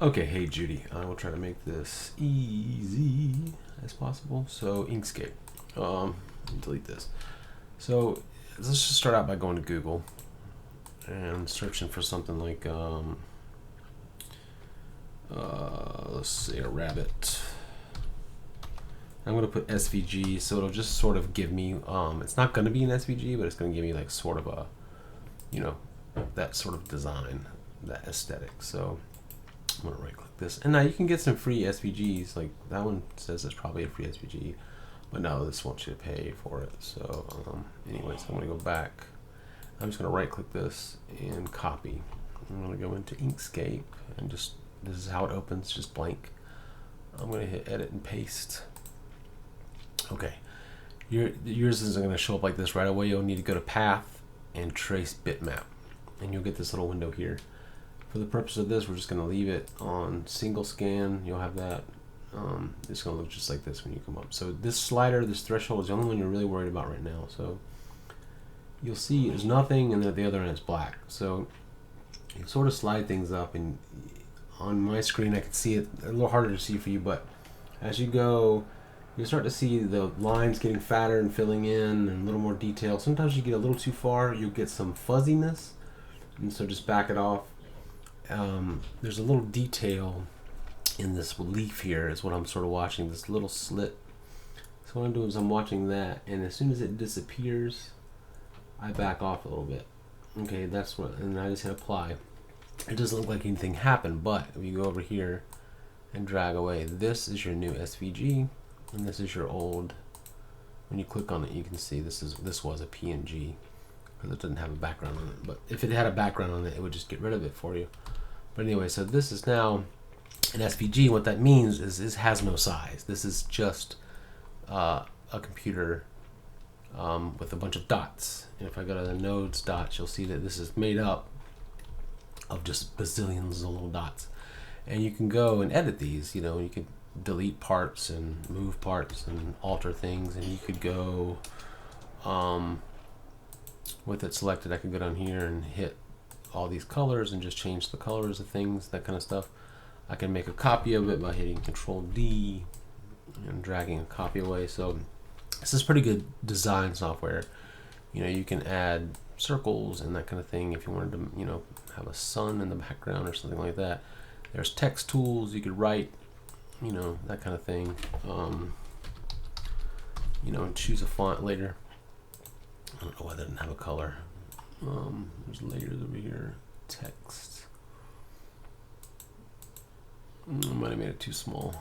Okay, hey Judy, I will try to make this easy as possible. So Inkscape, delete this. So let's just start out by going to Google and searching for something like, let's say a rabbit. I'm gonna put SVG, so it'll just sort of give me, it's not gonna be an SVG, but it's gonna give me like sort of a, you know, that sort of design, that aesthetic. So I'm gonna right click this, and now you can get some free SVGs. Like that one says it's probably a free SVG, but no, this wants you to pay for it. So anyways, I'm gonna go back. I'm just gonna right click this and copy. I'm gonna go into Inkscape and just, this is how it opens, just blank. I'm gonna hit edit and paste. Okay, yours isn't gonna show up like this right away. You'll need to go to path and trace bitmap, and you'll get this little window here. For the purpose of this, we're just going to leave it on single scan. You'll have that. It's going to look just like this when you come up. So this slider, this threshold is the only one you're really worried about right now. So you'll see there's nothing, and then at the other end it's black. So you sort of slide things up, and on my screen I can see it a little harder to see for you, but as you go, you'll start to see the lines getting fatter and filling in and a little more detail. Sometimes you get a little too far, you'll get some fuzziness, and so just back it off. There's a little detail in this leaf here is what I'm sort of watching, this little slit. So what I'm doing is I'm watching that, and as soon as it disappears, I back off a little bit. Okay, that's what, and I just hit apply. It doesn't look like anything happened, but if you go over here and drag away, this is your new SVG, and this is your old. When you click on it, you can see this was a PNG because it doesn't have a background on it. But if it had a background on it, it would just get rid of it for you. But anyway, so this is now an SVG. What that means is this has no size. This is just a computer with a bunch of dots. And if I go to the nodes dots, you'll see that this is made up of just bazillions of little dots. And you can go and edit these. You know, you can delete parts and move parts and alter things. And you could go, with it selected, I could go down here and hit all these colors and just change the colors of things, that kind of stuff. I can make a copy of it by hitting Control D and dragging a copy away. So this is pretty good design software. You know, you can add circles and that kind of thing if you wanted to, you know, have a sun in the background or something like that. There's text tools, you could write, you know, that kind of thing. You know, and choose a font later. I don't know why that didn't have a color. There's layers over here. Text. I might have made it too small.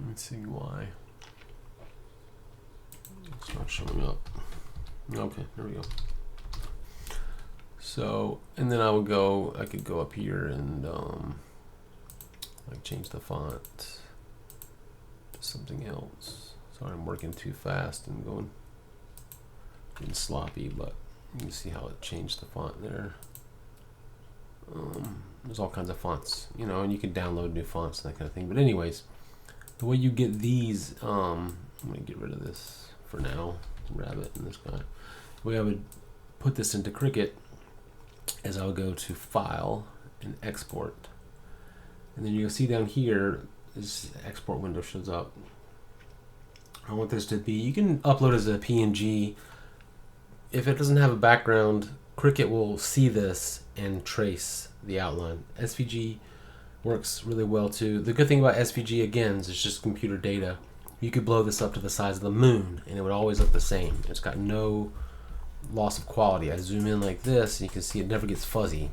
Let's see why. It's not showing up. Okay, there we go. So, and then I could go up here and like change the font to something else. Sorry, I'm working too fast and getting sloppy, but you can see how it changed the font there. There's all kinds of fonts, you know, and you can download new fonts and that kind of thing. But anyways, the way you get these, I'm gonna get rid of this for now, rabbit and this guy. The way I would put this into Cricut is I would go to File and Export, and then you'll see down here this export window shows up. I want this to be, you can upload as a PNG. If it doesn't have a background, Cricut will see this and trace the outline. SVG works really well too. The good thing about SVG, again, is it's just computer data. You could blow this up to the size of the moon and it would always look the same. It's got no loss of quality. I zoom in like this and you can see it never gets fuzzy.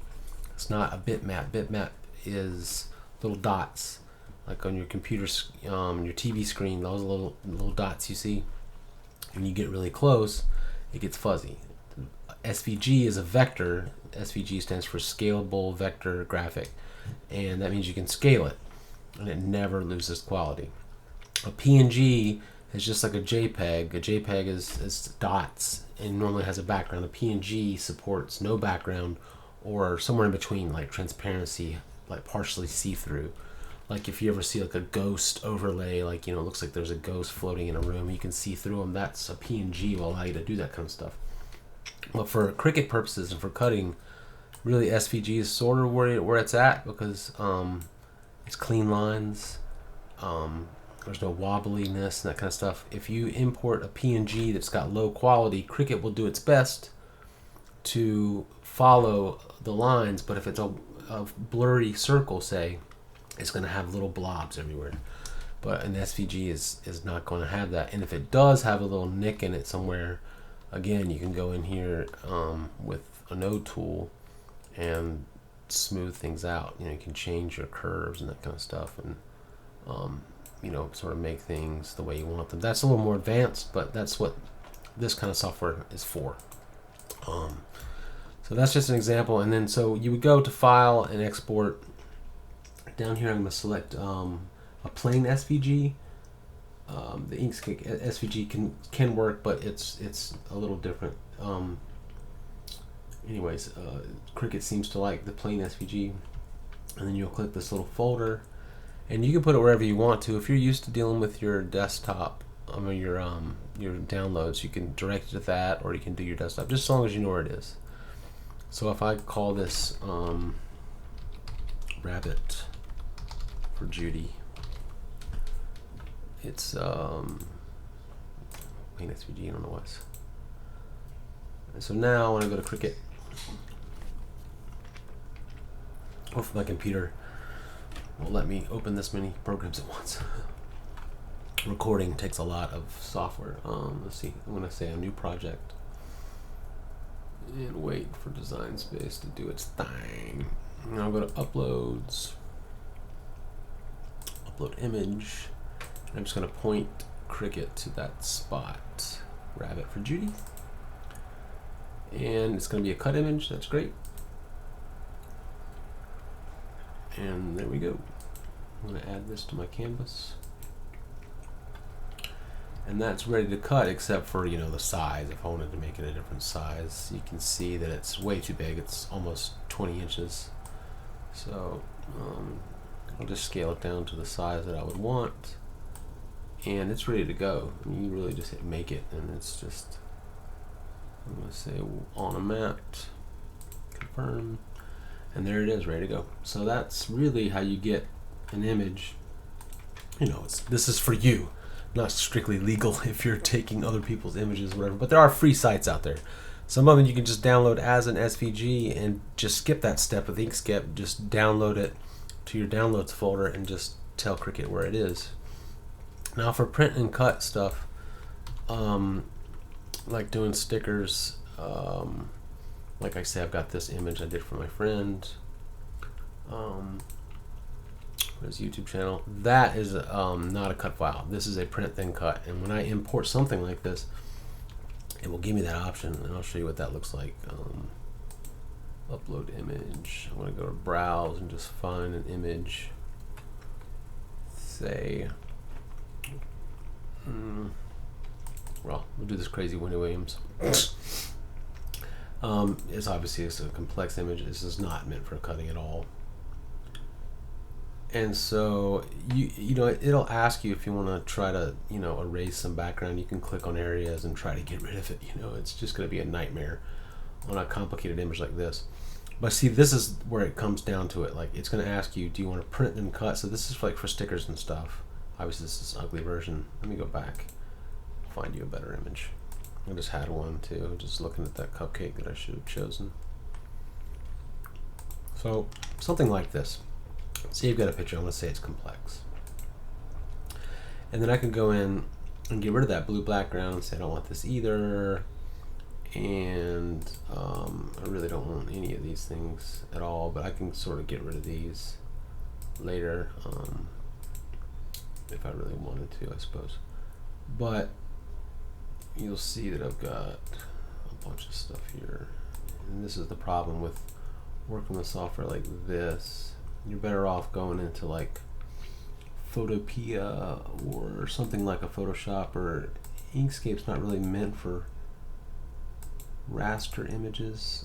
It's not a bitmap. Bitmap is little dots, like on your computer, your TV screen, those little dots you see. When you get really close, it gets fuzzy. SVG is a vector. SVG stands for scalable vector graphic, and that means you can scale it and it never loses quality. A PNG is just like a JPEG. A JPEG is dots and normally has a background. A PNG supports no background or somewhere in between, like transparency, like partially see-through. Like if you ever see like a ghost overlay, like, you know, it looks like there's a ghost floating in a room, you can see through them. That's a PNG will allow you to do that kind of stuff. But for Cricut purposes and for cutting, Really, SVG is sort of where it's at, because it's clean lines. There's no wobbliness and that kind of stuff. If you import a PNG that's got low quality, Cricut will do its best to follow the lines, but if it's a blurry circle, say, it's going to have little blobs everywhere. But an SVG is not going to have that. And if it does have a little nick in it somewhere, again, you can go in here with a node tool and smooth things out. You know, you can change your curves and that kind of stuff, and you know, sort of make things the way you want them. That's a little more advanced, but that's what this kind of software is for. So that's just an example. And then so you would go to File and Export. Down here I'm going to select a plain SVG. The Inkscape SVG can work, but it's a little different. Anyways, Cricut seems to like the plain SVG. And then you'll click this little folder, and you can put it wherever you want to. If you're used to dealing with your desktop, your downloads, you can direct it to that, or you can do your desktop, just as long as you know where it is. So if I call this rabbit for Judy, it's plain SVG, I don't know what. And so now when I go to Cricut, hopefully my computer will let me open this many programs at once. Recording takes a lot of software. Let's see, I'm going to say a new project and wait for Design Space to do its thing. And I'll go to Uploads, Upload Image, and I'm just going to point Cricut to that spot, Rabbit for Judy. And it's going to be a cut image. That's great. And there we go. I'm going to add this to my canvas. And that's ready to cut, except for, you know, the size. If I wanted to make it a different size, you can see that it's way too big. It's almost 20 inches. So I'll just scale it down to the size that I would want. And it's ready to go. I mean, you really just hit make it, and it's just, I'm going to say on a mat, confirm, and there it is, ready to go. So that's really how you get an image. You know, this is for you, not strictly legal if you're taking other people's images, whatever. But there are free sites out there. Some of them you can just download as an SVG and just skip that step with Inkscape. Just download it to your downloads folder and just tell Cricut where it is. Now for print and cut stuff, like doing stickers, like I say, I've got this image I did for my friend, for his YouTube channel. That is not a cut file. This is a print then cut. And when I import something like this, it will give me that option, and I'll show you what that looks like. Upload image. I'm going to go to Browse and just find an image. Say, well, we'll do this crazy Winnie Williams. It's obviously a complex image. This is not meant for cutting at all. And so you know, it'll ask you if you want to try to, you know, erase some background. You can click on areas and try to get rid of it. You know, it's just going to be a nightmare on a complicated image like this. But see, this is where it comes down to it. Like, it's going to ask you, do you want to print and cut? So this is like for stickers and stuff. Obviously, this is an ugly version. Let me go back, find you a better image. I just had one too, just looking at that cupcake that I should have chosen. So something like this. See, you've got a picture. I'm going to say it's complex. And then I can go in and get rid of that blue background and say I don't want this either. And I really don't want any of these things at all, but I can sort of get rid of these later if I really wanted to, I suppose. But you'll see that I've got a bunch of stuff here. And this is the problem with working with software like this. You're better off going into like photopea or something like a Photoshop, or Inkscape's not really meant for raster images.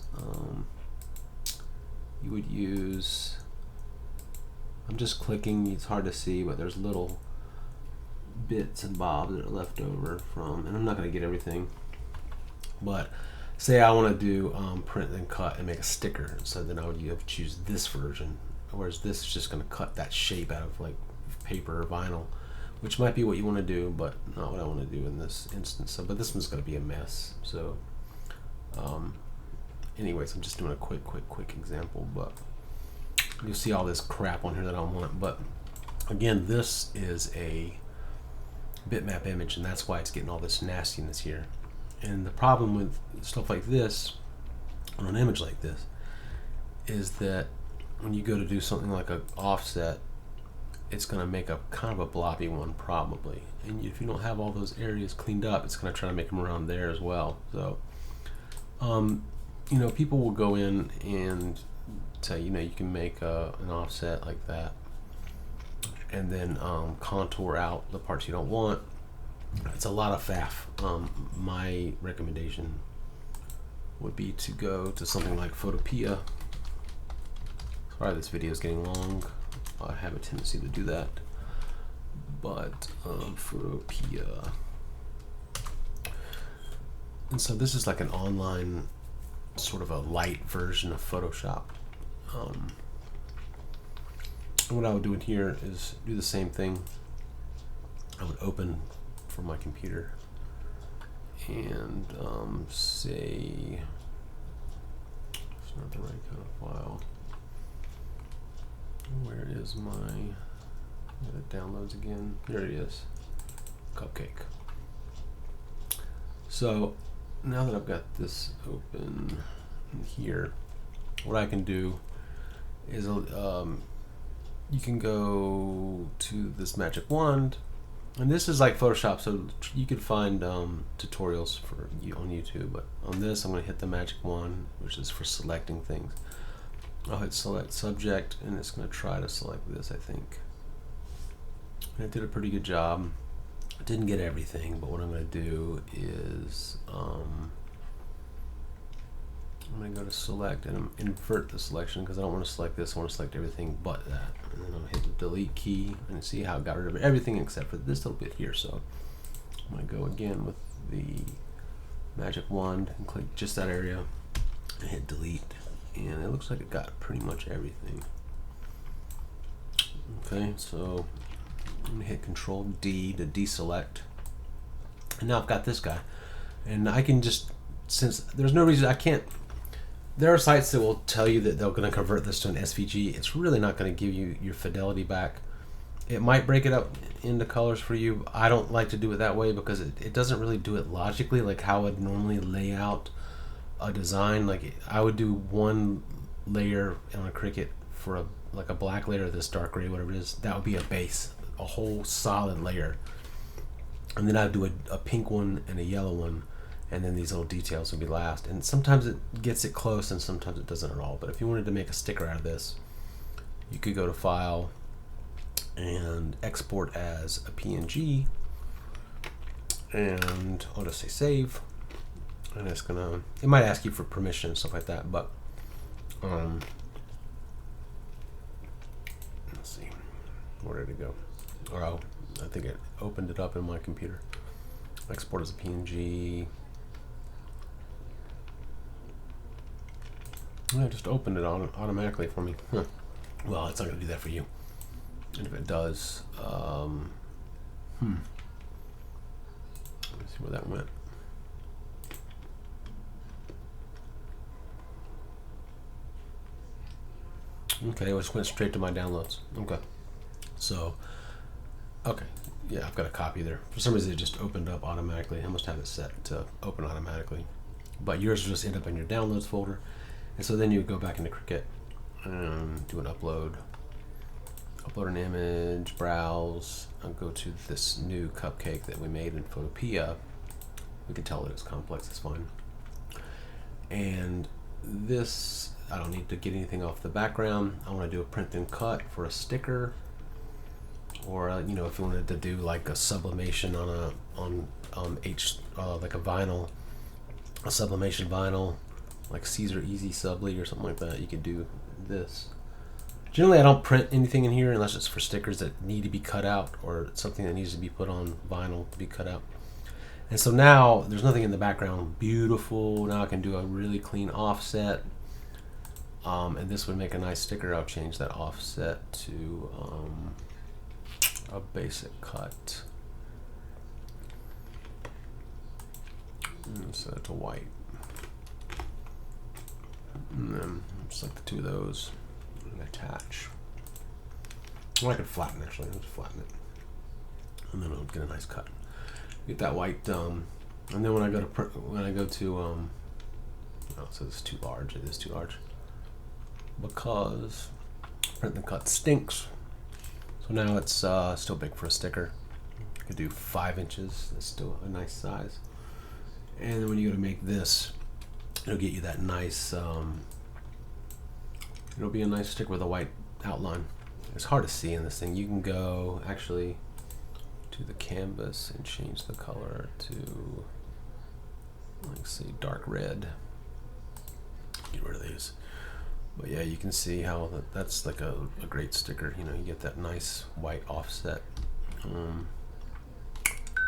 You would use, I'm just clicking, it's hard to see, but there's little bits and bobs that are left over from, and I'm not going to get everything, but say I want to do print and cut and make a sticker, so then I would have to choose this version, whereas this is just going to cut that shape out of like paper or vinyl, which might be what you want to do, but not what I want to do in this instance. So, but this one's going to be a mess. So anyways, I'm just doing a quick example, but you'll see all this crap on here that I don't want. But again, this is a bitmap image, and that's why it's getting all this nastiness here. And the problem with stuff like this on an image like this is that when you go to do something like an offset, it's going to make a kind of a bloppy one probably, and if you don't have all those areas cleaned up, it's going to try to make them around there as well. So you know, people will go in and say, you know, you can make an offset like that and then contour out the parts you don't want. It's a lot of faff. My recommendation would be to go to something like Photopea. Sorry, this video is getting long. I have a tendency to do that. But Photopea. And so this is like an online sort of a light version of Photoshop. And what I would do in here is do the same thing. I would open from my computer and say it's not the right kind of file. Where is my it downloads again? There it is. Cupcake. So now that I've got this open in here, what I can do is you can go to this magic wand, and this is like Photoshop, so you could find tutorials for you on YouTube, but on this I'm going to hit the magic wand, which is for selecting things. I'll hit select subject, and it's going to try to select this, I think. And it did a pretty good job. I didn't get everything, but what I'm going to do is I'm going to go to select and invert the selection, because I don't want to select this. I want to select everything but that. And then I'll hit the delete key and see how it got rid of everything except for this little bit here. So I'm going to go again with the magic wand and click just that area and hit delete. And it looks like it got pretty much everything. Okay, so I'm gonna hit Control D to deselect, and now I've got this guy, and I can just, since there's no reason I can't, there are sites that will tell you that they're going to convert this to an SVG. It's really not going to give you your fidelity back. It might break it up into colors for you. I don't like to do it that way because it doesn't really do it logically, like how I'd normally lay out a design. Like I would do one layer on a Cricut for like a black layer, this dark gray, whatever it is. That would be a base, a whole solid layer, and then I'd do a pink one and a yellow one, and then these little details would be last. And sometimes it gets it close and sometimes it doesn't at all. But if you wanted to make a sticker out of this, you could go to File and export as a PNG, and I'll just say save, and it's gonna, it might ask you for permission and stuff like that, but let's see, where did it go? Oh, I think it opened it up in my computer. Export as a PNG. Yeah, just opened it on automatically for me. Huh. Well, it's not going to do that for you. And if it does, let me see where that went. Okay, it just went straight to my downloads. Okay. So, okay. Yeah, I've got a copy there. For some reason, it just opened up automatically. I must have it set to open automatically. But yours will just end up in your downloads folder. And so then you go back into Cricut and do an upload. Upload an image, browse, and go to this new cupcake that we made in Photopea. We can tell that it's complex, it's fine. And this, I don't need to get anything off the background. I want to do a print and cut for a sticker, or you know, if you wanted to do like a sublimation on a like a vinyl, a sublimation vinyl, like Caesar Easy Subly or something like that, you could do this. Generally, I don't print anything in here unless it's for stickers that need to be cut out or something that needs to be put on vinyl to be cut out. And so now there's nothing in the background. Beautiful. Now I can do a really clean offset. And this would make a nice sticker. I'll change that offset to a basic cut. And set it to white. And then select the two of those and attach. Well, I could flatten actually. I'll just flatten it. And then I'll get a nice cut. Get that white, and then when I go to oh, so it's too large. It is too large because print and cut stinks. So now it's still big for a sticker. I could do 5 inches. That's still a nice size. And then when you go to make this, it'll get you that nice. It'll be a nice sticker with a white outline. It's hard to see in this thing. You can go actually to the canvas and change the color to, like, say, dark red. Get rid of these. But yeah, you can see how that's like a great sticker. You know, you get that nice white offset.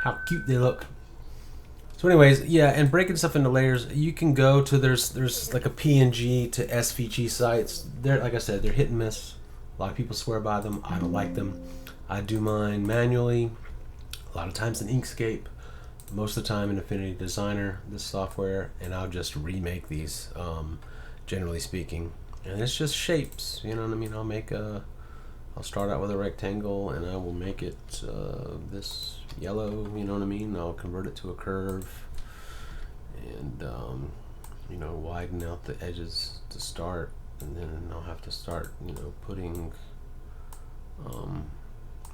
How cute they look. So anyways, yeah, and breaking stuff into layers, you can go to, there's like a PNG to SVG sites. They're, like I said, they're hit and miss. A lot of people swear by them. I don't like them. I do mine manually. A lot of times in Inkscape, most of the time in Affinity Designer, this software, and I'll just remake these, generally speaking. And it's just shapes, you know what I mean? I'll start out with a rectangle and I will make it this yellow, you know what I mean? I'll convert it to a curve and, you know, widen out the edges to start, and then I'll have to start, you know, putting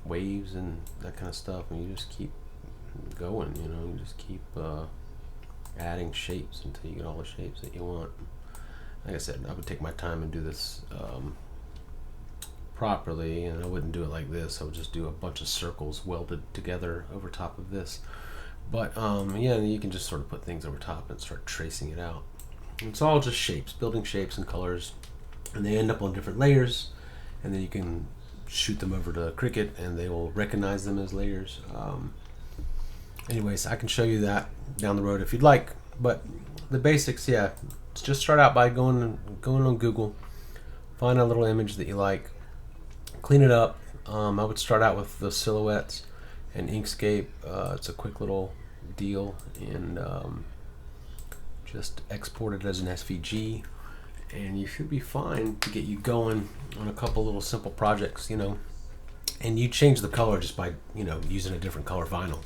waves and that kind of stuff, and you just keep going, you know, you just keep adding shapes until you get all the shapes that you want. Like I said, I would take my time and do this properly, and I wouldn't do it like this. I would just do a bunch of circles welded together over top of this. But yeah, you can just sort of put things over top and start tracing it out. It's all just shapes, building shapes and colors, and they end up on different layers, and then you can shoot them over to Cricut and they will recognize them as layers. Anyways, I can show you that down the road if you'd like, but the basics, yeah, just start out by going on Google, find a little image that you like, clean it up. I would start out with the silhouettes and Inkscape. It's a quick little deal, and just export it as an SVG, and you should be fine to get you going on a couple little simple projects, you know. And you change the color just by, you know, using a different color vinyl.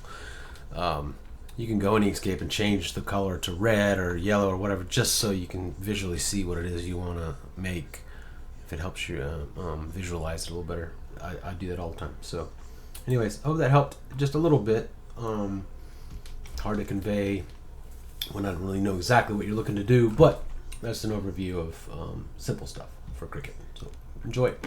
You can go in Inkscape and change the color to red or yellow or whatever, just so you can visually see what it is you want to make. If it helps you visualize it a little better, I do that all the time. So anyways, I hope that helped just a little bit. Hard to convey when I don't really know exactly what you're looking to do, but that's an overview of simple stuff for Cricut. So enjoy it.